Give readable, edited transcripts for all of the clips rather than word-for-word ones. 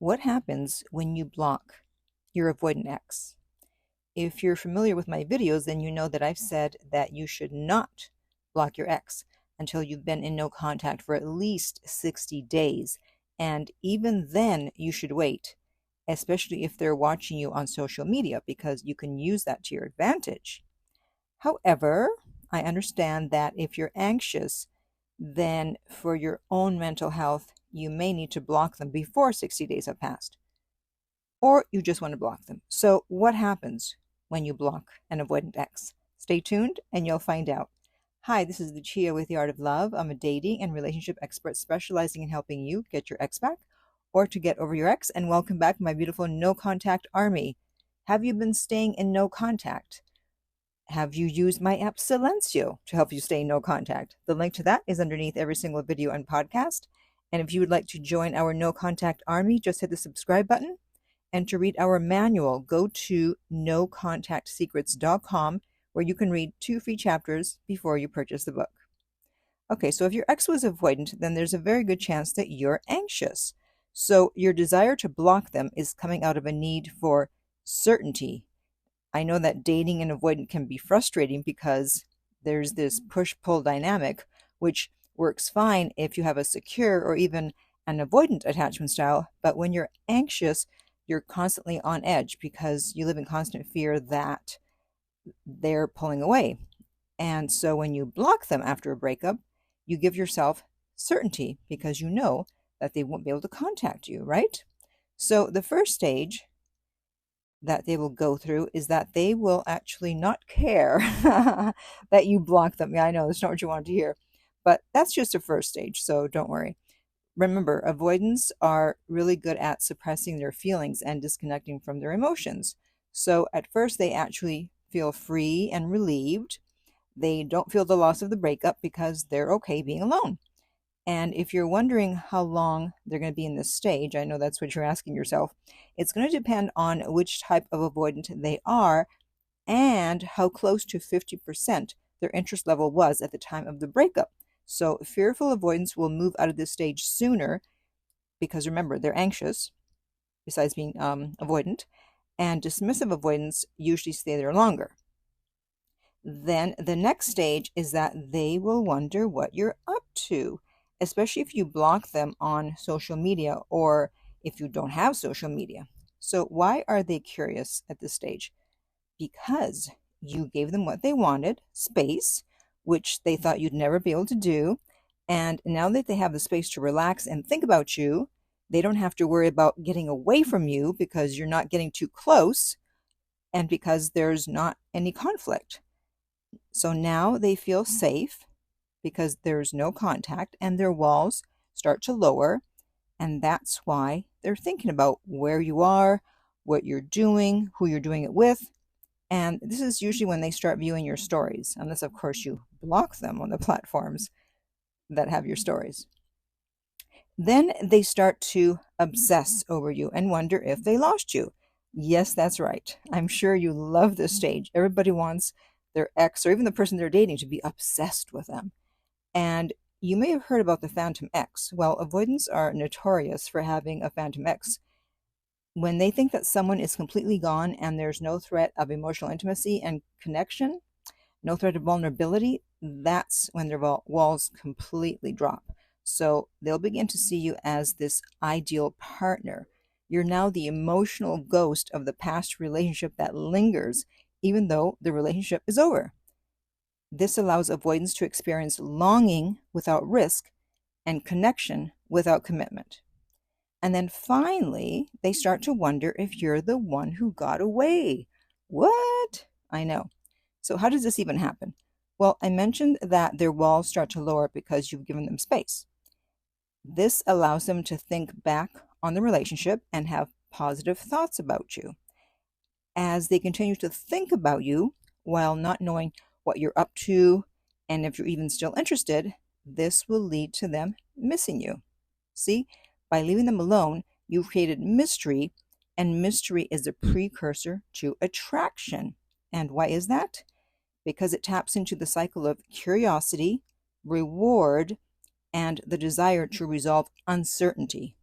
What happens when you block your avoidant ex? If you're familiar with my videos, then you know that I've said that you should not block your ex until you've been in no contact for at least 60 days. And even then, you should wait, especially if they're watching you on social media, because you can use that to your advantage. However, I understand that if you're anxious, then for your own mental health, you may need to block them before 60 days have passed, or you just want to block them. So, what happens when you block an avoidant ex? Stay tuned and you'll find out. Hi, this is Lucia with The Art of Love. I'm a dating and relationship expert specializing in helping you get your ex back or to get over your ex. And welcome back, my beautiful no contact army. Have you been staying in no contact? Have you used my app Silencio to help you stay in no contact? The link to that is underneath every single video and podcast. And if you would like to join our no contact army, just hit the subscribe button. And to read our manual, go to nocontactsecrets.com, where you can read 2 free chapters before you purchase the book. Okay, so if your ex was avoidant, then there's a very good chance that you're anxious. So your desire to block them is coming out of a need for certainty. I know that dating and avoidant can be frustrating because there's this push-pull dynamic, which works fine if you have a secure or even an avoidant attachment style. But when you're anxious, you're constantly on edge because you live in constant fear that they're pulling away. And so when you block them after a breakup, you give yourself certainty because you know that they won't be able to contact you, right? So the first stage that they will go through is that they will actually not care that you block them. Yeah, I know that's not what you wanted to hear, but that's just a first stage, so don't worry. Remember, avoidants are really good at suppressing their feelings and disconnecting from their emotions. So at first, they actually feel free and relieved. They don't feel the loss of the breakup because they're okay being alone. And if you're wondering how long they're going to be in this stage, I know that's what you're asking yourself. It's going to depend on which type of avoidant they are and how close to 50% their interest level was at the time of the breakup. So fearful avoidants will move out of this stage sooner because remember, they're anxious, besides being avoidant, and dismissive avoidants usually stay there longer. Then the next stage is that they will wonder what you're up to, especially if you block them on social media or if you don't have social media. So why are they curious at this stage? Because you gave them what they wanted, space, which they thought you'd never be able to do. And now that they have the space to relax and think about you, they don't have to worry about getting away from you because you're not getting too close and because there's not any conflict. So now they feel safe because there's no contact and their walls start to lower. And that's why they're thinking about where you are, what you're doing, who you're doing it with. And this is usually when they start viewing your stories, unless, of course, you block them on the platforms that have your stories. Then they start to obsess over you and wonder if they lost you. Yes, that's right. I'm sure you love this stage. Everybody wants their ex or even the person they're dating to be obsessed with them. And you may have heard about the phantom ex. Well, avoidants are notorious for having a phantom ex. When they think that someone is completely gone and there's no threat of emotional intimacy and connection, no threat of vulnerability, that's when their walls completely drop. So they'll begin to see you as this ideal partner. You're now the emotional ghost of the past relationship that lingers, even though the relationship is over. This allows avoidants to experience longing without risk and connection without commitment. And then finally, they start to wonder if you're the one who got away. What? I know. So how does this even happen? Well, I mentioned that their walls start to lower because you've given them space. This allows them to think back on the relationship and have positive thoughts about you. As they continue to think about you while not knowing what you're up to and if you're even still interested, this will lead to them missing you. See? By leaving them alone, you've created mystery, and mystery is a precursor to attraction. And why is that? Because it taps into the cycle of curiosity, reward, and the desire to resolve uncertainty.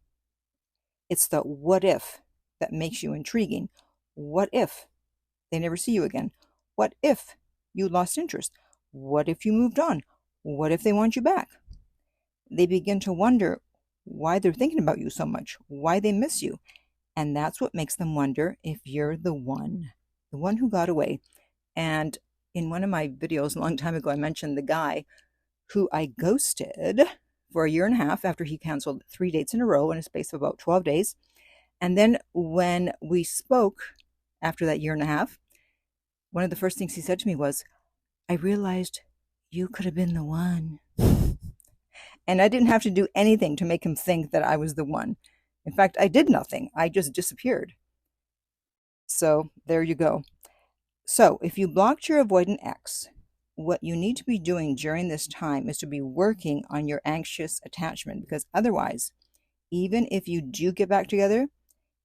It's the what if that makes you intriguing. What if they never see you again? What if you lost interest? What if you moved on? What if they want you back? They begin to wonder why they're thinking about you so much, why they miss you. And that's what makes them wonder if you're the one who got away. And in one of my videos a long time ago, I mentioned the guy who I ghosted for a year and a half after he canceled 3 dates in a row in a space of about 12 days. And then when we spoke after that year and a half, one of the first things he said to me was, I realized you could have been the one. And I didn't have to do anything to make him think that I was the one. In fact, I did nothing. I just disappeared. So there you go. So if you blocked your avoidant ex, what you need to be doing during this time is to be working on your anxious attachment, because otherwise, even if you do get back together,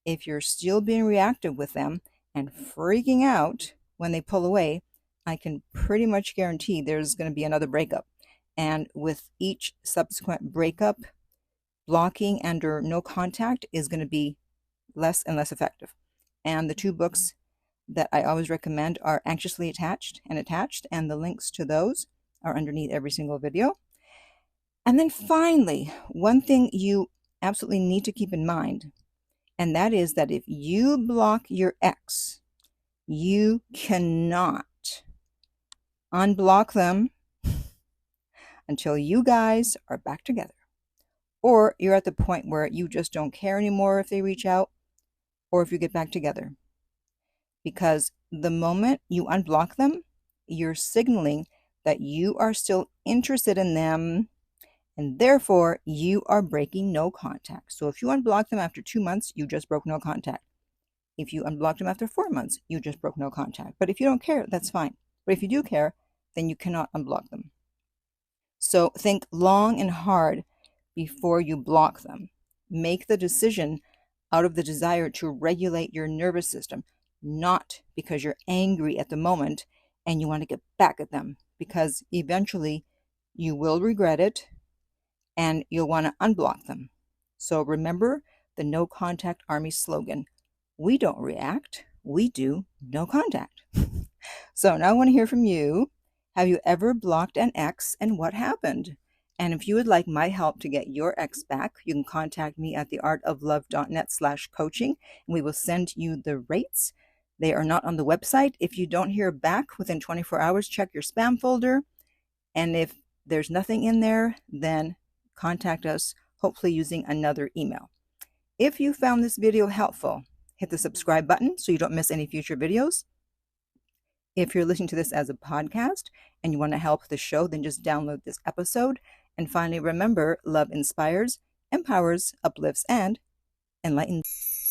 if you're still being reactive with them and freaking out when they pull away, I can pretty much guarantee there's going to be another breakup. And with each subsequent breakup, blocking and or no contact is going to be less and less effective. And the two books that I always recommend are Anxiously Attached, and the links to those are underneath every single video. And then finally, one thing you absolutely need to keep in mind, and that is that if you block your ex, you cannot unblock them until you guys are back together. Or you're at the point where you just don't care anymore if they reach out or if you get back together. Because the moment you unblock them, you're signaling that you are still interested in them, and therefore you are breaking no contact. So if you unblock them after 2 months, you just broke no contact. If you unblocked them after 4 months, you just broke no contact. But if you don't care, that's fine. But if you do care, then you cannot unblock them. So think long and hard before you block them. Make the decision out of the desire to regulate your nervous system, not because you're angry at the moment and you want to get back at them, because eventually you will regret it and you'll want to unblock them. So remember the No Contact Army slogan. We don't react, we do no contact. So now I want to hear from you. Have you ever blocked an ex, and what happened? And if you would like my help to get your ex back, you can contact me at theartoflove.net/coaching, and we will send you the rates. They are not on the website. If you don't hear back within 24 hours, check your spam folder. And if there's nothing in there, then contact us, hopefully using another email. If you found this video helpful, hit the subscribe button so you don't miss any future videos. If you're listening to this as a podcast and you want to help the show, then just download this episode. And finally, remember, love inspires, empowers, uplifts, and enlightens.